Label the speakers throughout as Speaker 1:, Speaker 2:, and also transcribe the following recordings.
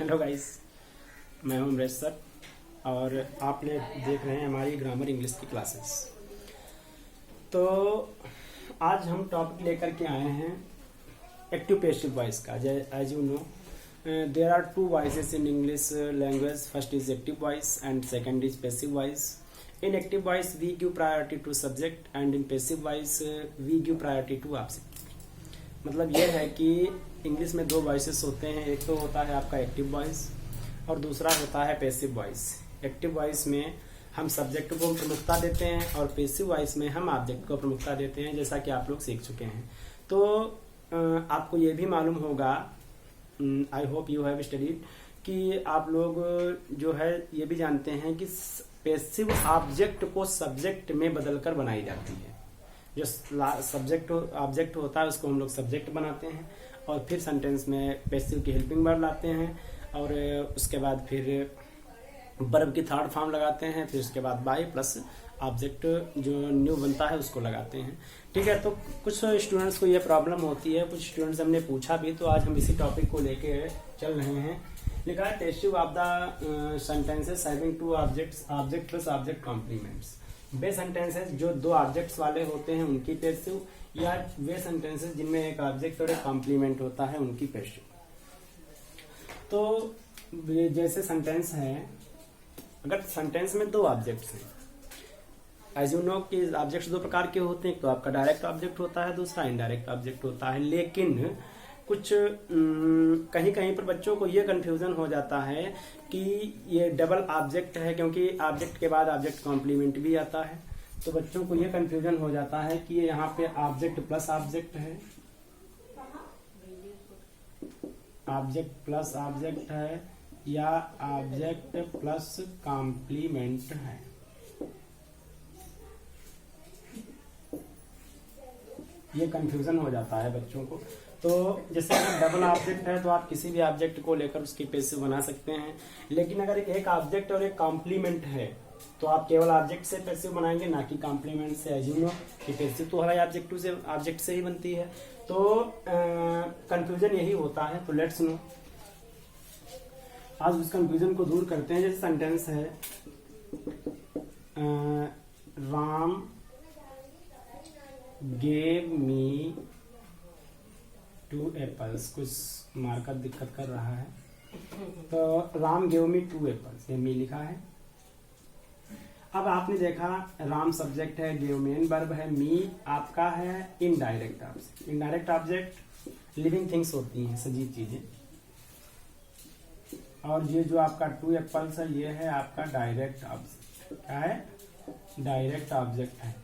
Speaker 1: Hello guys, मैं हूं Amresh sir और आप लोग देख रहे हैं हमारी ग्रामर इंग्लिश की क्लासेस। तो आज हम टॉपिक लेकर के आए हैं एक्टिव पैसिव वॉइस का। As you know there are two voices in English language. First is active voice and second is passive voice. In active voice we give priority to subject and in passive voice we give priority to object. मतलब यह है कि English में दो voices होते हैं, एक तो होता है आपका एक्टिव वॉइस और दूसरा होता है पैसिव वॉइस। एक्टिव वॉइस में हम सब्जेक्ट को प्रमुखता देते हैं और पैसिव वॉइस में हम ऑब्जेक्ट को प्रमुखता देते हैं, जैसा कि आप लोग सीख चुके हैं। तो आपको ये भी मालूम होगा, I hope you have studied, कि आप लोग जो है ये भी जानते हैं कि पैसिव ऑब्जेक्ट को सब्जेक्ट में बदलकर बनाई जाती है। जो सब्जेक्ट ऑब्जेक्ट होता है उसको हम लोग सब्जेक्ट बनाते हैं और फिर सेंटेंस में पैसिव की हेल्पिंग वर्ब लाते हैं और उसके बाद फिर वर्ब की थर्ड फॉर्म लगाते हैं, फिर उसके बाद बाय प्लस ऑब्जेक्ट जो न्यू बनता है उसको लगाते हैं। ठीक है, तो कुछ स्टूडेंट्स को ये प्रॉब्लम होती है, कुछ स्टूडेंट्स हमने पूछा भी, तो आज हम इसी टॉपिक को लेके चल रहे हैं। लिखा है passive of the sentences having two objects, object plus object complements. वे सेंटेंसेस जो दो ऑब्जेक्ट्स वाले होते हैं उनकी पैसिव, या वे सेंटेंसेस जिनमें एक ऑब्जेक्ट और एक कॉम्प्लीमेंट होता है उनकी पैसिव। तो जैसे सेंटेंस है, अगर सेंटेंस में दो ऑब्जेक्ट्स हैं, एज यू नो कि ऑब्जेक्ट्स दो प्रकार के होते हैं, एक तो आपका डायरेक्ट ऑब्जेक्ट होता है, दूसरा इनडायरेक्ट ऑब्जेक्ट होता है। लेकिन कुछ कहीं कहीं पर बच्चों को ये कंफ्यूजन हो जाता है कि ये डबल ऑब्जेक्ट है, क्योंकि ऑब्जेक्ट के बाद ऑब्जेक्ट कॉम्प्लीमेंट भी आता है। तो बच्चों को ये कंफ्यूजन हो जाता है कि ये यहाँ पे ऑब्जेक्ट प्लस ऑब्जेक्ट है, ऑब्जेक्ट प्लस ऑब्जेक्ट है या ऑब्जेक्ट प्लस कॉम्प्लीमेंट है। ये कंफ्यूजन हो जाता है बच्चों को। तो जैसे अगर डबल ऑब्जेक्ट है तो आप किसी भी ऑब्जेक्ट को लेकर उसकी पैसिव बना सकते हैं, लेकिन अगर एक ऑब्जेक्ट और एक कॉम्प्लीमेंट है तो आप केवल ऑब्जेक्ट से पैसिव बनाएंगे, ना कि कॉम्प्लीमेंट से। एज यू नो कि पैसिव तो हर ऑब्जेक्ट से ही बनती है। तो कंफ्यूजन यही होता है। तो लेट्स नो, आज उस कंफ्यूजन को दूर करते हैं। जैसे सेंटेंस है राम gave me 2 apples। कुछ मार्कर दिक्कत कर रहा है, तो राम gave me 2 apples, ये मी लिखा है। अब आपने देखा राम सब्जेक्ट है, गिव मेन वर्ब है, मी आपका है indirect object. Indirect object living things होती हैं, सजीव चीजें। और ये जो आपका 2 एप्पल्स है ये है आपका डायरेक्ट ऑब्जेक्ट। क्या है? डायरेक्ट ऑब्जेक्ट है।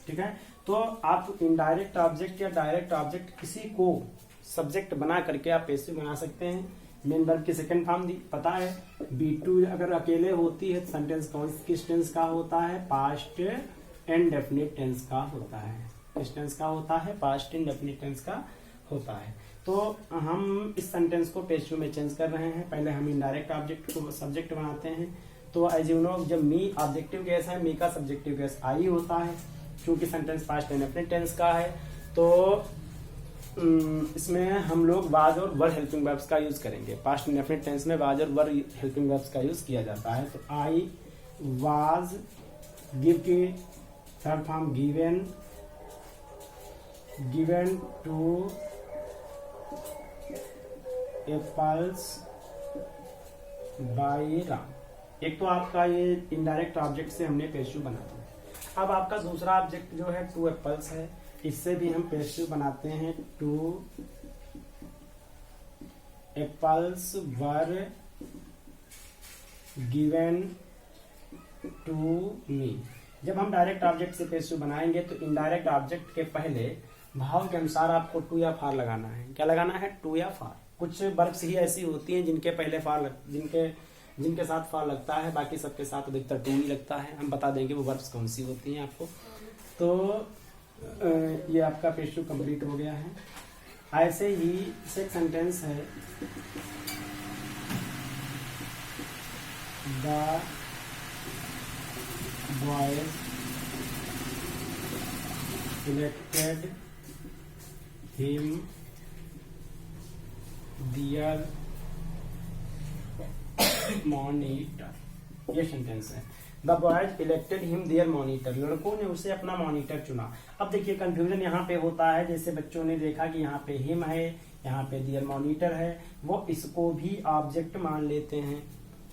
Speaker 1: ठीक है, तो आप इनडायरेक्ट ऑब्जेक्ट या डायरेक्ट ऑब्जेक्ट किसी को सब्जेक्ट बना करके आप पैसिव बना सकते हैं। मेन वर्ब की सेकंड फॉर्म दी पता है, बी2 अगर अकेले होती है सेंटेंस किस टेंस का होता है? पास्ट इंडेफिनिट टेंस का होता है। किस टेंस का होता है? पास्ट इंडेफिनिट टेंस का होता है। तो हम इस सेंटेंस को पैसिव में चेंज कर रहे हैं। पहले हम इनडायरेक्ट ऑब्जेक्ट को सब्जेक्ट बनाते हैं। तो एज यू नो जब मी ऑब्जेक्टिव केस है, मी का सब्जेक्टिव केस आई होता है, क्योंकि सेंटेंस पास्ट इंडेफिनिट टेंस का है। तो इसमें हम लोग वाज और वर हेल्पिंग वर्ब्स का यूज करेंगे। पास्ट इंडेफिनिट टेंस में वाज और वर हेल्पिंग वर्ब्स का यूज किया जाता है। तो आई वाज, गिव की third form given, given two apples by Ram. एक तो आपका ये इनडायरेक्ट ऑब्जेक्ट से हमने पैसिव बना दिया। अब आपका दूसरा ऑब्जेक्ट जो है 2 एप्पल्स है, इससे भी हम पैसिव बनाते हैं। 2 apples were given to me. जब हम डायरेक्ट ऑब्जेक्ट से पैसिव बनाएंगे तो इनडायरेक्ट ऑब्जेक्ट के पहले भाव के अनुसार आपको टू या फार लगाना है। क्या लगाना है? टू या फार। कुछ वर्ब्स ही ऐसी होती हैं जिनके पहले जिनके साथ फार लगता है, बाकी सबके साथ अधिकतर टू ही लगता है। हम बता देंगे वो वर्ब्स कौन सी होती हैं आपको। तो ये आपका पैसिव कंप्लीट हो गया है। ऐसे ही एक सेंटेंस है, the boys selected him their monitor, ये सेंटेंस है। The boys elected him their monitor, लड़कों ने उसे अपना मॉनिटर चुना। अब देखिए कंफ्यूजन यहाँ पे होता है, जैसे बच्चों ने देखा कि यहाँ पे हिम है, यहाँ पे देयर मॉनिटर है, वो इसको भी ऑब्जेक्ट मान लेते हैं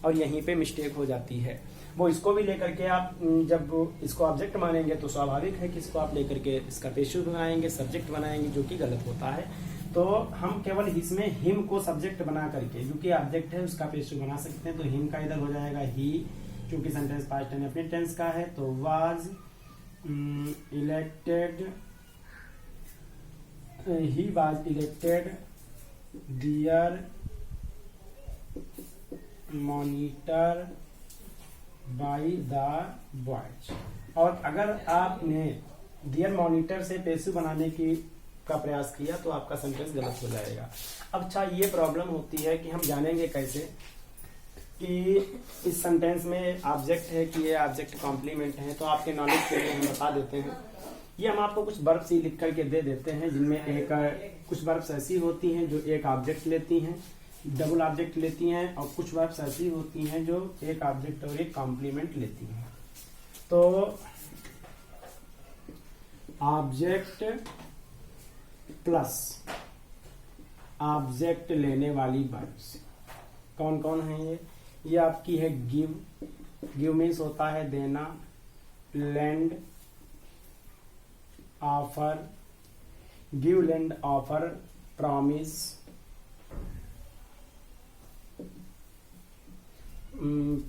Speaker 1: और यहीं पे मिस्टेक हो जाती है। वो इसको भी लेकर के आप जब इसको ऑब्जेक्ट मानेंगे तो स्वाभाविक है कि इसको आप लेकर के इसका पेशिव बनाएंगे, सब्जेक्ट बनाएंगे, जो कि गलत होता है। तो हम केवल इसमें हिम को सब्जेक्ट बना करके, जो कि ऑब्जेक्ट है, उसका पेशिव बना सकते हैं। तो हिम का इधर हो जाएगा ही, क्योंकि सेंटेंस पास्ट इंडेफिनिट टेंस का है। तो was elected, he was elected their monitor by the boys. और अगर आपने डियर मॉनिटर से पेसिव बनाने का प्रयास किया तो आपका सेंटेंस गलत हो जाएगा। अब अच्छा, ये प्रॉब्लम होती है कि हम जानेंगे कैसे कि इस सेंटेंस में ऑब्जेक्ट है कि ये ऑब्जेक्ट कॉम्प्लीमेंट है। तो आपके नॉलेज के लिए हम बता देते हैं, ये हम आपको कुछ वर्ब्स ही लिख करके दे देते हैं, जिनमें कुछ वर्ब्स ऐसी होती हैं जो एक ऑब्जेक्ट लेती हैं, डबल ऑब्जेक्ट लेती हैं, और कुछ वर्ब्स ऐसी होती हैं जो एक ऑब्जेक्ट और एक कॉम्प्लीमेंट लेती हैं। तो ऑब्जेक्ट प्लस ऑब्जेक्ट लेने वाली वर्ब्स कौन कौन है? ये आपकी है गिव, गिव मीन्स होता है देना, lend, offer, give, lend, offer, promise,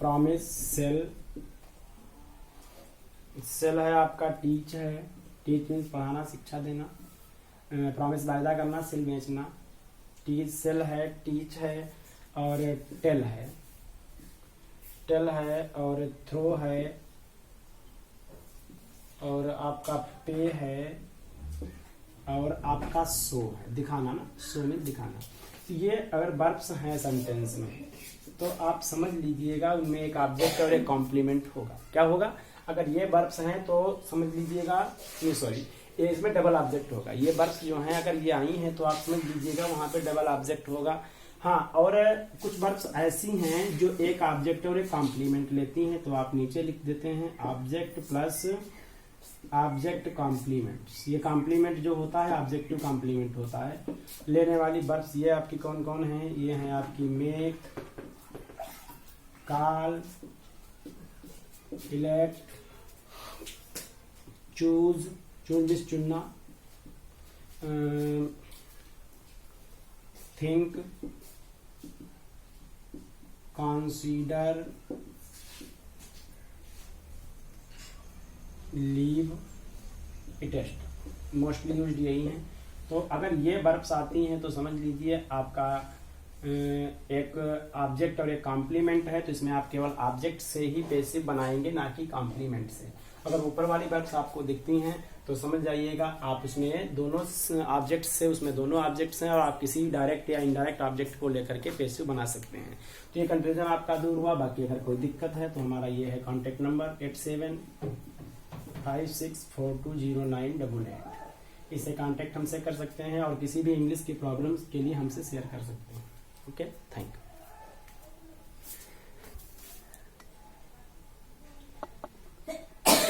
Speaker 1: promise, sell, sell है आपका टीच है, टीच मीन्स पढ़ाना, शिक्षा देना, प्रॉमिस वायदा करना, सेल बेचना, टीच, सेल है, टीच है, और टेल है, टेल है, और थ्रो है, और आपका पे है, और आपका शो है, दिखाना ना, शो में दिखाना। तो ये अगर वर्ब्स हैं सेंटेंस में तो आप समझ लीजिएगा उनमें एक ऑब्जेक्ट और एक कॉम्प्लीमेंट होगा। क्या होगा? अगर ये वर्ब्स हैं तो समझ लीजिएगा, सॉरी, ये इसमें डबल ऑब्जेक्ट होगा। ये वर्ब्स जो हैं अगर ये आई हैं तो आप समझ लीजिएगा वहां पे डबल ऑब्जेक्ट होगा। हाँ, और कुछ वर्ब्स ऐसी हैं जो एक ऑब्जेक्ट और एक कॉम्प्लीमेंट लेती हैं, तो आप नीचे लिख देते हैं ऑब्जेक्ट प्लस ऑब्जेक्ट कॉम्प्लीमेंट्स। ये कॉम्प्लीमेंट जो होता है ऑब्जेक्टिव कॉम्प्लीमेंट होता है। लेने वाली वर्ब्स ये आपकी कौन कौन है? ये है आपकी make, call, elect, choose, choose means चुनना, think, consider, leave, test, mostly used यही है। तो अगर ये वर्ब्स आती हैं तो समझ लीजिए आपका एक ऑब्जेक्ट और एक कॉम्प्लीमेंट है, तो इसमें आप केवल ऑब्जेक्ट से ही पेसिव बनाएंगे, ना कि कॉम्प्लीमेंट से। अगर ऊपर वाली वर्ब्स आपको दिखती हैं तो समझ जाइएगा आप उसमें दोनों ऑब्जेक्ट से, उसमें दोनों ऑब्जेक्ट्स हैं और आप किसी डायरेक्ट या इनडायरेक्ट ऑब्जेक्ट को लेकर के पेसिव बना सकते हैं। तो ये कंफ्यूजन आपका दूर हुआ। बाकी अगर कोई दिक्कत है तो हमारा ये है कॉन्टेक्ट नंबर 8756420988। इसे कांटेक्ट हमसे कर सकते हैं और किसी भी इंग्लिश की प्रॉब्लम्स के लिए हमसे शेयर कर सकते हैं। Okay, thank you.